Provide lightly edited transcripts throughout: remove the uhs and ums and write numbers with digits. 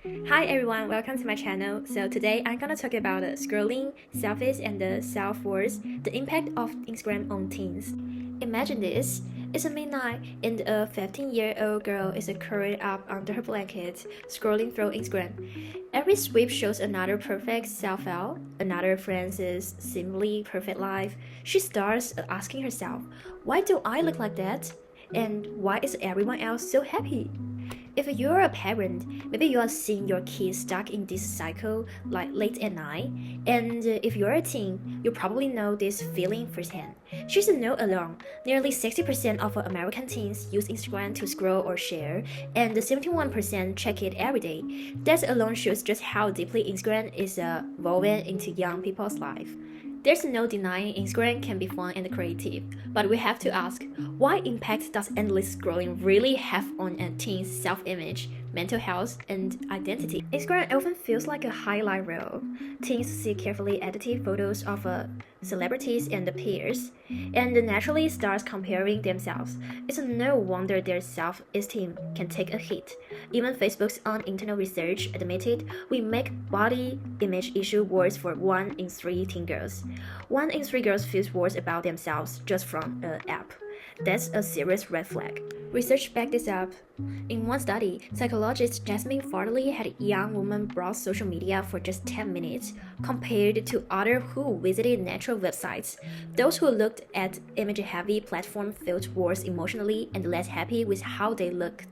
Hi everyone, welcome to my channel. So today I'm gonna talk about scrolling, selfies, and the self-worth, the impact of Instagram on teens. Imagine this. It's a midnight and a 15-year-old girl is curled up under her blanket, scrolling through Instagram. Every sweep shows another perfect self-out, another friend's seemingly perfect life. She starts asking herself, why do I look like that? And why is everyone else so happy? If you're a parent, maybe you are seeing your kids stuck in this cycle like late at night. And if you're a teen, you probably know this feeling firsthand. She's not alone. Nearly 60% of American teens use Instagram to scroll or share, and 71% check it every day. That alone shows just how deeply Instagram is woven into young people's life. There's no denying Instagram can be fun and creative, but we have to ask, what impact does endless scrolling really have on a teen's self-image, mental health, and identity? Instagram often feels like a highlight reel. Teens see carefully edited photos of celebrities and peers, and naturally start comparing themselves. It's no wonder their self-esteem can take a hit. Even Facebook's own internal research admitted we make body image issue worse for 1 in 3 teen girls. 1 in 3 girls feels worse about themselves just from an app. That's a serious red flag. Research backed this up. In one study, psychologist Jasmine Farley had a young woman browse social media for just 10 minutes, compared to others who visited natural websites. Those who looked at image-heavy platforms felt worse emotionally and less happy with how they looked.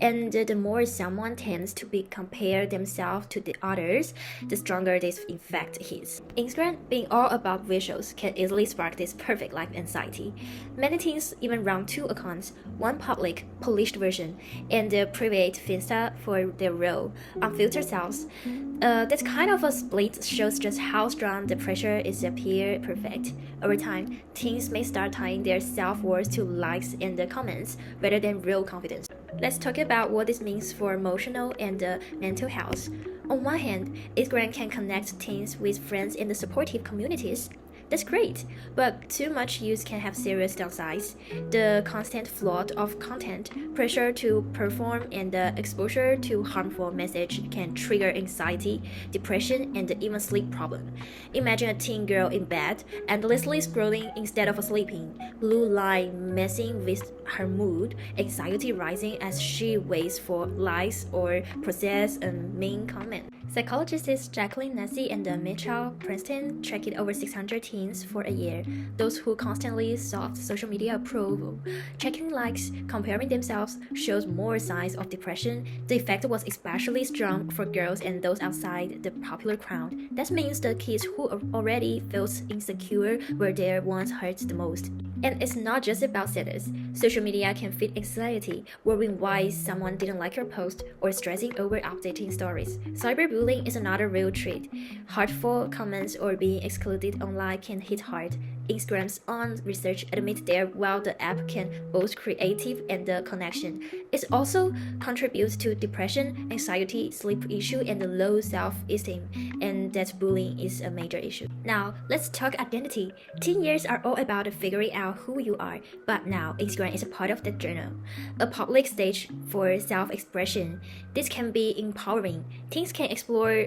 And the more someone tends to compare themselves to the others, the stronger this effect is. Instagram, being all about visuals, can easily spark this perfect life anxiety. Many teens even run 2 accounts, one public, polished version, and the private Finsta for their real, unfiltered selves. That kind of a split shows just how strong the pressure is to appear perfect. Over time, teens may start tying their self-worth to likes and comments rather than real confidence. Let's talk about what this means for emotional and mental health. On one hand, Instagram can connect teens with friends and supportive communities. That's great, but too much use can have serious downsides. The constant flood of content, pressure to perform, and the exposure to harmful message can trigger anxiety, depression, and even sleep problems. Imagine a teen girl in bed, endlessly scrolling instead of sleeping, blue light messing with her mood, anxiety rising as she waits for likes or process a mean comment. Psychologists Jacqueline Nassi and Mitchell Princeton tracked over 600 teens for a year, those who constantly sought social media approval. Checking likes, comparing themselves, shows more signs of depression. The effect was especially strong for girls and those outside the popular crowd. That means the kids who already felt insecure were the ones hurt the most. And it's not just about status. Social media can feed anxiety, worrying why someone didn't like your post, or stressing over updating stories. Cyberbullying is another real threat. Hurtful comments or being excluded online can hit hard. Instagram's own research admits that while the app can boost creative and the connection, it also contributes to depression, anxiety, sleep issue, and low self-esteem, and that bullying is a major issue. Now, let's talk identity. Teen years are all about figuring out who you are, but now Instagram is a part of that journey, a public stage for self-expression. This can be empowering. Teens can explore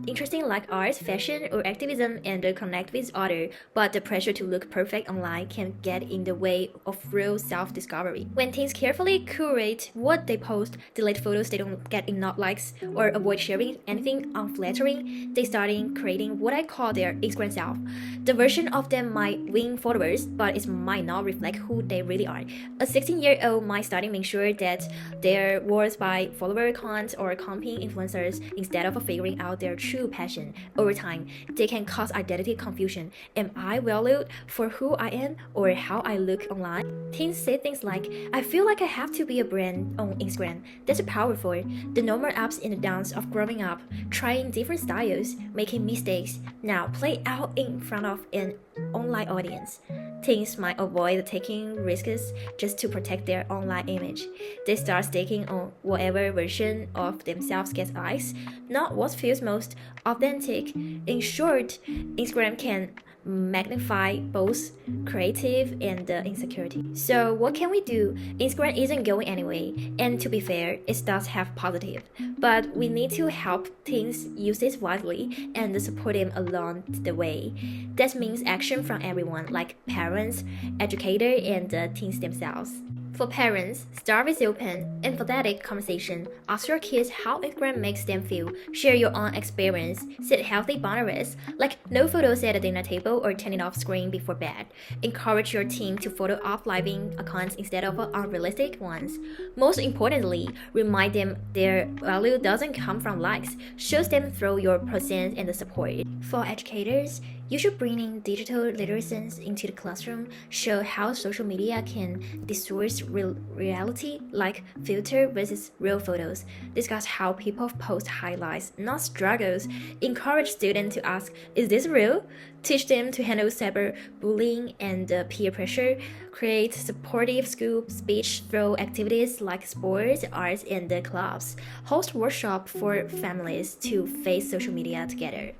interesting like art, fashion, or activism and connect with others, but the pressure to look perfect online can get in the way of real self-discovery. When teens carefully curate what they post, delete photos they don't get enough likes, or avoid sharing anything unflattering, they start creating what I call their Instagram self. The version of them might win followers, but it might not reflect who they really are. A 16-year-old might start to make sure that their worth by follower count or comping influencers instead of figuring out their true passion. Over time, they can cause identity confusion. Am I valued for who I am or how I look online? Teens say things like, I feel like I have to be a brand on Instagram. That's powerful. The normal ups and downs of growing up, trying different styles, making mistakes, now play out in front of an online audience. Teens might avoid taking risks just to protect their online image. They start sticking on whatever version of themselves gets likes, not what feels most authentic. In short, Instagram can magnify both creative and insecurity. So what can we do? Instagram isn't going anyway, and to be fair, it does have positive, but we need to help teens use it wisely and support them along the way. That means action from everyone, like parents, educators, and teens themselves. For parents, start with open, empathetic conversation. Ask your kids how Instagram makes them feel. Share your own experience. Set healthy boundaries, like no photos at a dinner table or turning off screen before bed. Encourage your team to photo off living accounts instead of unrealistic ones. Most importantly, remind them their value doesn't come from likes. Show them through your presence and the support. For educators, you should bring in digital literacy into the classroom, show how social media can distort reality, like filter versus real photos. Discuss how people post highlights, not struggles. Encourage students to ask, is this real? Teach them to handle cyberbullying and peer pressure. Create supportive school speech through activities like sports, arts, and clubs. Host workshops for families to face social media together.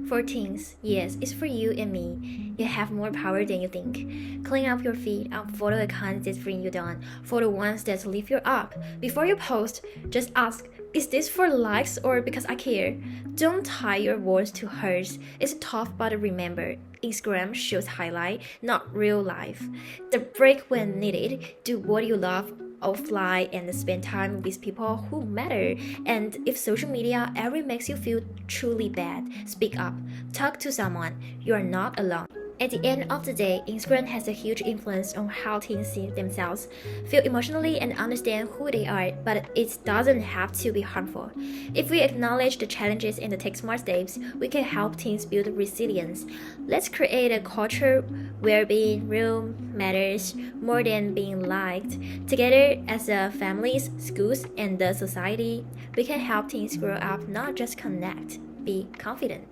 For teens, yes, it's for you and me. You have more power than you think. Clean up your feed on photo accounts that bring you down, for the ones that lift you up. Before you post, just ask, is this for likes or because I care? Don't tie your words to hers. It's tough, but remember, Instagram shows highlight, not real life. The break when needed. Do what you love offline and spend time with people who matter. And if social media ever makes you feel truly bad, speak up. Talk to someone. You are not alone. At the end of the day, Instagram has a huge influence on how teens see themselves, feel emotionally, and understand who they are, but it doesn't have to be harmful. If we acknowledge the challenges and take smart steps, we can help teens build resilience. Let's create a culture where being real matters more than being liked. Together, as families, schools, and the society, we can help teens grow up, not just connect, be confident.